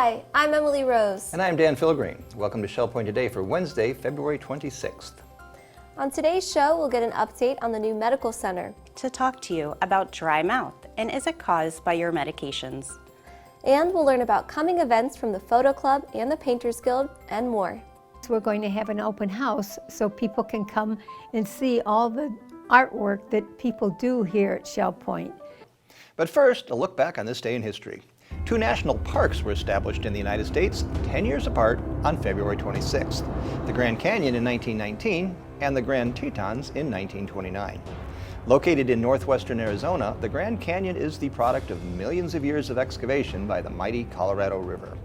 Hi, I'm Emily Rose. And I'm Dan Philgreen. Welcome to Shell Point Today for Wednesday, February 26th. On today's show, we'll get an update on the new medical center. To talk to you about dry mouth and is it caused by your medications? And we'll learn about coming events from the Photo Club and the Painters Guild and more. So we're going to have an open house so people can come and see all the artwork that people do here at Shell Point. But first, a look back on this day in history. Two national parks were established in the United States 10 years apart on February 26th. The Grand Canyon in 1919 and the Grand Tetons in 1929. Located in northwestern Arizona, the Grand Canyon is the product of millions of years of excavation by the mighty Colorado River.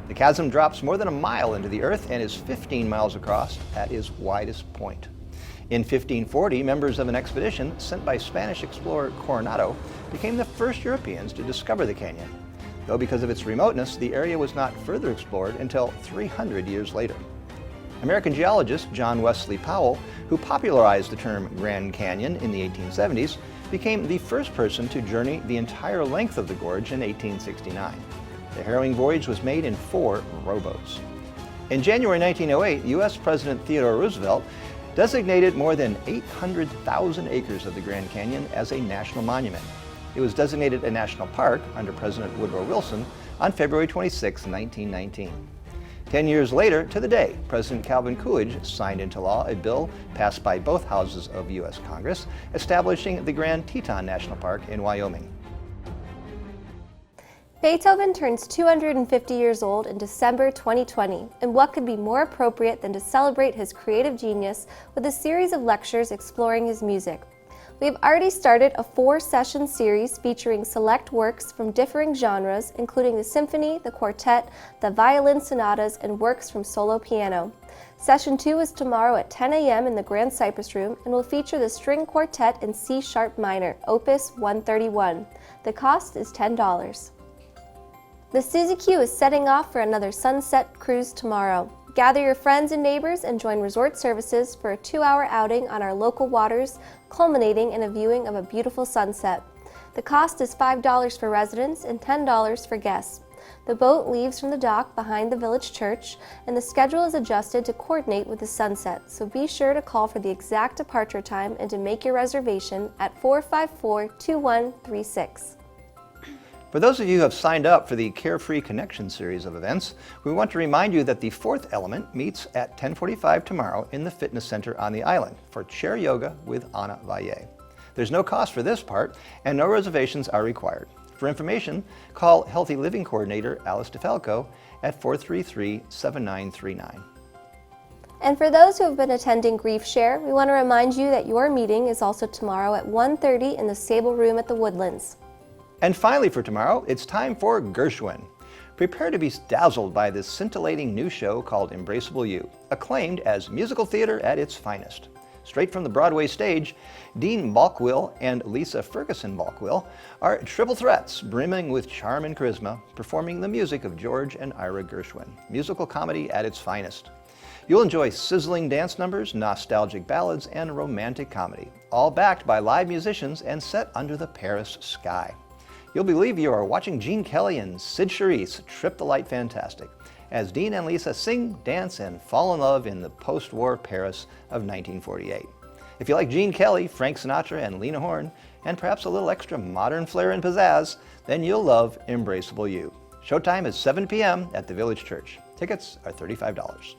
The chasm drops more than a mile into the earth and is 15 miles across at its widest point. In 1540, members of an expedition sent by Spanish explorer Coronado became the first Europeans to discover the canyon, though because of its remoteness, the area was not further explored until 300 years later. American geologist John Wesley Powell, who popularized the term Grand Canyon in the 1870s, became the first person to journey the entire length of the gorge in 1869. The harrowing voyage was made in 4 rowboats. In January 1908, U.S. President Theodore Roosevelt designated more than 800,000 acres of the Grand Canyon as a national monument. It was designated a national park under President Woodrow Wilson on February 26, 1919. 10 years later, to the day, President Calvin Coolidge signed into law a bill passed by both houses of U.S. Congress establishing the Grand Teton National Park in Wyoming. Beethoven turns 250 years old in December 2020, and what could be more appropriate than to celebrate his creative genius with a series of lectures exploring his music. We have already started a 4-session series featuring select works from differing genres, including the symphony, the quartet, the violin sonatas, and works from solo piano. Session 2 is tomorrow at 10 a.m. in the Grand Cypress Room and will feature the string quartet in C-sharp minor, Opus 131. The cost is $10. The Suzy Q is setting off for another sunset cruise tomorrow. Gather your friends and neighbors and join resort services for a 2-hour outing on our local waters, culminating in a viewing of a beautiful sunset. The cost is $5 for residents and $10 for guests. The boat leaves from the dock behind the village church, and the schedule is adjusted to coordinate with the sunset, so be sure to call for the exact departure time and to make your reservation at 454-2136. For those of you who have signed up for the Carefree Connection series of events, we want to remind you that the 4th element meets at 10:45 tomorrow in the Fitness Center on the island for chair yoga with Anna Valle. There's no cost for this part and no reservations are required. For information, call Healthy Living Coordinator Alice DeFalco at 433-7939. And for those who have been attending Grief Share, we want to remind you that your meeting is also tomorrow at 1:30 in the Sable Room at the Woodlands. And finally for tomorrow, it's time for Gershwin. Prepare to be dazzled by this scintillating new show called Embraceable You, acclaimed as musical theater at its finest. Straight from the Broadway stage, Dean Balkwill and Lisa Ferguson Balkwill are triple threats brimming with charm and charisma, performing the music of George and Ira Gershwin, musical comedy at its finest. You'll enjoy sizzling dance numbers, nostalgic ballads, and romantic comedy, all backed by live musicians and set under the Paris sky. You'll believe you are watching Gene Kelly and Sid Charisse trip the light fantastic as Dean and Lisa sing, dance, and fall in love in the post-war Paris of 1948. If you like Gene Kelly, Frank Sinatra, and Lena Horne, and perhaps a little extra modern flair and pizzazz, then you'll love Embraceable You. Showtime is 7 p.m. at the Village Church. Tickets are $35.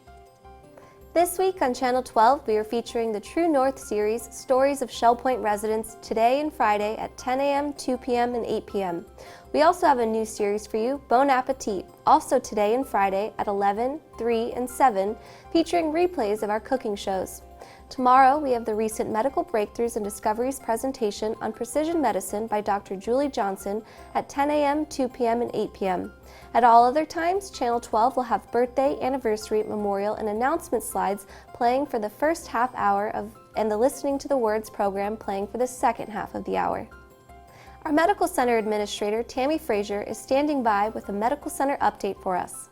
This week on Channel 12, we are featuring the True North series, Stories of Shell Point Residents, today and Friday at 10 a.m., 2 p.m., and 8 p.m. We also have a new series for you, Bon Appetit, also today and Friday at 11, 3, and 7, featuring replays of our cooking shows. Tomorrow, we have the recent Medical Breakthroughs and Discoveries presentation on precision medicine by Dr. Julie Johnson at 10 a.m., 2 p.m., and 8 p.m. At all other times, Channel 12 will have birthday, anniversary, memorial, and announcement slides playing for the first half hour and the Listening to the Words program playing for the second half of the hour. Our Medical Center Administrator, Tammy Frazier, is standing by with a Medical Center update for us.